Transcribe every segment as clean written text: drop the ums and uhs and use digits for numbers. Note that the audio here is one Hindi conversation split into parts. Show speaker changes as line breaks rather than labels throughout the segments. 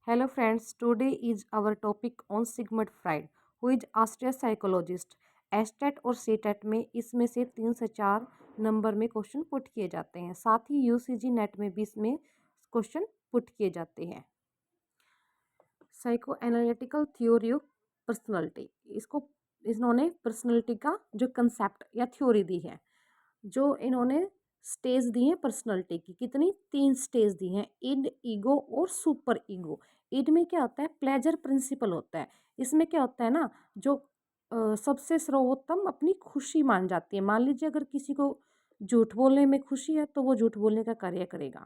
Hello friends, today is our topic on Sigmund Freud, who is Austrian psychologist. Estate और सीटेट में इसमें से 3 से 4 नंबर में क्वेश्चन पुट किए जाते हैं। साथ ही यूसीजी नेट में भी इसमें क्वेश्चन पुट किए जाते हैं। Psycho analytical theory of personality, इसको इन्होंने पर्सनैलिटी का जो कंसेप्ट या थ्योरी दी है, जो इन्होंने स्टेज दी है पर्सनैलिटी की। कितनी? 3 स्टेज दी हैं, इड, ईगो और सुपर ईगो। इड में क्या होता है? प्लेजर प्रिंसिपल होता है। इसमें क्या होता है ना, जो सबसे सर्वोत्तम अपनी खुशी मान जाती है। मान लीजिए अगर किसी को झूठ बोलने में खुशी है तो वो झूठ बोलने का कार्य करेगा।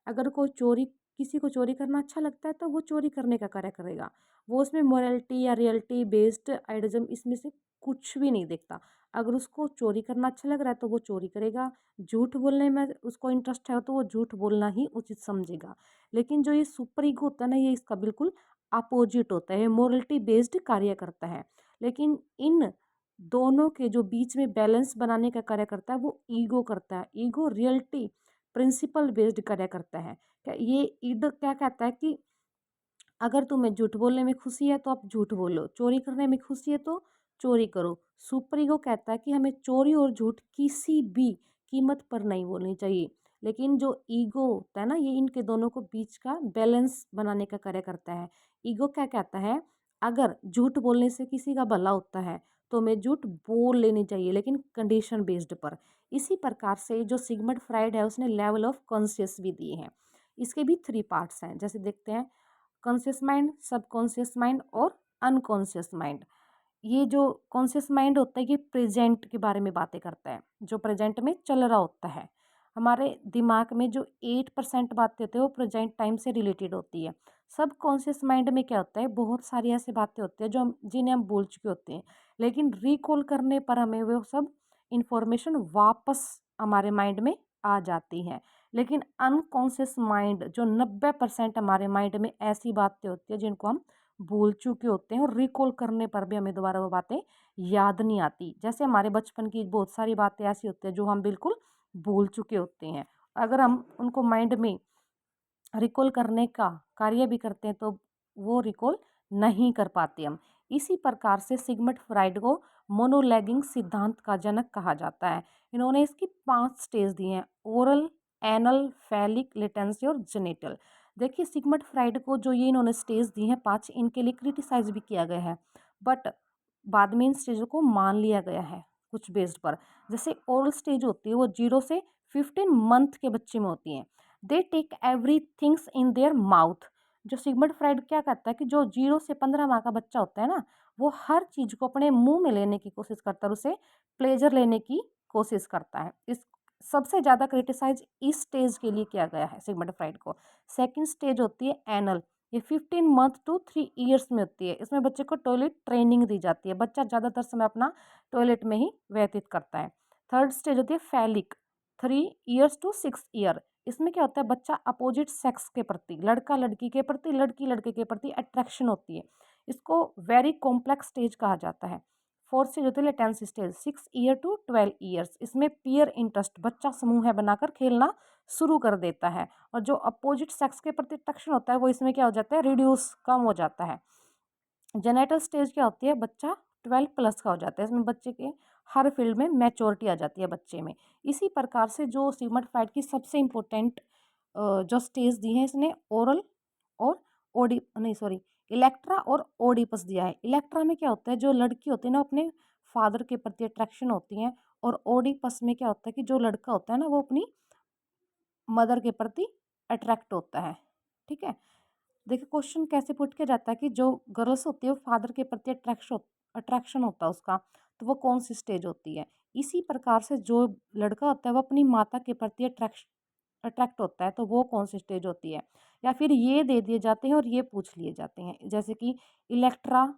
अगर कोई चोरी, किसी को चोरी करना अच्छा लगता है तो वो चोरी करने का कार्य करेगा। वो उसमें मोरालिटी या रियलिटी बेस्ड आइडिज्म इसमें से कुछ भी नहीं देखता। अगर उसको चोरी करना अच्छा लग रहा है तो वो चोरी करेगा। झूठ बोलने में उसको इंटरेस्ट है तो वो झूठ बोलना ही उचित समझेगा। लेकिन जो ये सुपर ईगो होता है ना, ये इसका बिल्कुल अपोजिट होता है, मोरलिटी बेस्ड कार्य करता है। लेकिन इन दोनों के जो बीच में बैलेंस बनाने का कार्य करता है वो ईगो करता है। ईगो रियलिटी प्रिंसिपल बेस्ड कार्य करता है। ये ईड क्या कहता है कि अगर तुम्हें झूठ बोलने में खुशी है तो आप झूठ बोलो, चोरी करने में खुशी है तो चोरी करो। सुपर ईगो कहता है कि हमें चोरी और झूठ किसी भी कीमत पर नहीं बोलनी चाहिए। लेकिन जो ईगो होता है ना, ये इनके दोनों को बीच का बैलेंस बनाने का कार्य करता है। ईगो क्या कहता है? अगर झूठ बोलने से किसी का भला होता है तो हमें झूठ बोल लेनी चाहिए, लेकिन कंडीशन बेस्ड पर। इसी प्रकार से जो सिगमंड फ्राइड है उसने लेवल ऑफ कॉन्शियस भी दिए हैं। इसके भी 3 पार्ट्स हैं, जैसे देखते हैं कॉन्शियस माइंड, सबकॉन्शियस माइंड और अनकॉन्शियस माइंड। ये जो कॉन्शियस माइंड होता है ये प्रेजेंट के बारे में बातें करता है, जो प्रेजेंट में चल रहा होता है। हमारे दिमाग में जो 8% बातें होती है वो प्रेजेंट टाइम से रिलेटेड होती है। सब कॉन्शियस माइंड में क्या होता है? बहुत सारी ऐसी बातें होती है जो हम जिन्हें हम भूल चुके होते हैं, लेकिन रिकॉल करने पर हमें वो सब इंफॉर्मेशन वापस हमारे माइंड में आ जाती हैं। लेकिन अनकॉन्शियस माइंड जो 90% हमारे माइंड में ऐसी बातें होती है जिनको हम भूल चुके होते हैं और रिकॉल करने पर भी हमें दोबारा वो बातें याद नहीं आती। जैसे हमारे बचपन की बहुत सारी बातें ऐसी होती है जो हम बिल्कुल भूल चुके होते हैं। अगर हम उनको माइंड में रिकॉल करने का कार्य भी करते हैं तो वो रिकॉल नहीं कर पाते हम। इसी प्रकार से सिगमंड फ्राइड को मोनोलैगिंग सिद्धांत का जनक कहा जाता है। इन्होंने इसकी 5 स्टेज दी हैं: ओरल, एनल, फैलिक, लेटेंसी और जेनिटल। देखिए सिगमंड फ्राइड को जो ये इन्होंने स्टेज दी हैं 5, इनके लिए क्रिटिसाइज भी किया गया है, बट बाद में इन स्टेजों को मान लिया गया है कुछ बेस्ड पर। जैसे ओरल स्टेज होती है वो 0 से 15 मंथ के बच्चे में होती है। They take every things in their mouth. जो सिगमंड फ्राइड क्या कहता है कि जो 0 से 15 माह का बच्चा होता है ना, वो हर चीज को अपने मुंह में लेने की कोशिश करता है और उसे प्लेजर लेने की कोशिश करता है। इस सबसे ज्यादा क्रिटिसाइज इस स्टेज के लिए किया गया है सिगमंड फ्राइड को। सेकंड स्टेज होती है एनल। ये 15 मंथ टू 3 ईयर्स में होती है। इसमें बच्चे को टॉयलेट ट्रेनिंग दी जाती है। बच्चा ज़्यादातर समय अपना टॉयलेट में ही व्यतीत करता है। थर्ड स्टेज होती है फैलिक, 3 ईयर्स टू 6 ईयर। इसमें क्या होता है? बच्चा अपोजिट सेक्स के प्रति, लड़का लड़की के प्रति, लड़की लड़के के प्रति अट्रैक्शन होती है। इसको वेरी कॉम्प्लेक्स स्टेज कहा जाता है। फोर्थ स्टेज होती है latency stage, 6 year to 12 years. इसमें पियर इंटरेस्ट, बच्चा समूह है बनाकर खेलना शुरू कर देता है। और जो अपोजिट सेक्स के प्रति अट्रैक्शन होता है वो इसमें क्या हो जाता है? रिड्यूस, कम हो जाता है। जेनेटल स्टेज क्या होती है? बच्चा 12+ का हो जाता है। इसमें बच्चे के हर फील्ड में मैच्योरिटी आ जाती है बच्चे में। इसी प्रकार से जो सिगमंड फ्राइड की सबसे इम्पोर्टेंट जो स्टेज दी है इसने ओरल और ओडी नहीं सॉरी इलेक्ट्रा और ओडिपस दिया है। इलेक्ट्रा में क्या होता है? जो लड़की होती है ना अपने फादर के प्रति अट्रैक्शन होती है। और ओडिपस में क्या होता है कि जो लड़का होता है ना वो अपनी मदर के प्रति अट्रैक्ट होता है। ठीक है, देखिए क्वेश्चन कैसे पुट किया जाता है कि जो गर्ल्स होती है वो फादर के प्रति अट्रैक्शन होता है उसका, तो वो कौन सी स्टेज होती है। इसी प्रकार से जो लड़का होता है वो अपनी माता के प्रति अट्रैक्ट होता है तो वो कौन सी स्टेज होती है। या फिर ये दे दिए जाते हैं और ये पूछ लिए जाते हैं, जैसे कि इलेक्ट्रा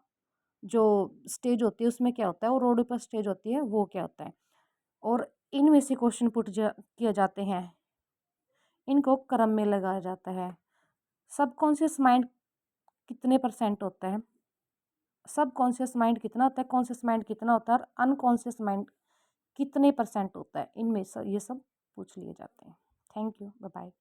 जो स्टेज होती है उसमें क्या होता है और रोडोपस स्टेज होती है वो क्या होता है। और इनमें से क्वेश्चन किए जाते हैं, इनको क्रम में लगाया जाता है। सबकॉन्शियस माइंड कितने परसेंट होता है, सब कॉन्शियस माइंड कितना होता है, कॉन्शियस माइंड कितना होता है और अनकॉन्शियस माइंड कितने परसेंट होता है, इनमें से ये सब पूछ लिए जाते हैं। Thank you, bye bye.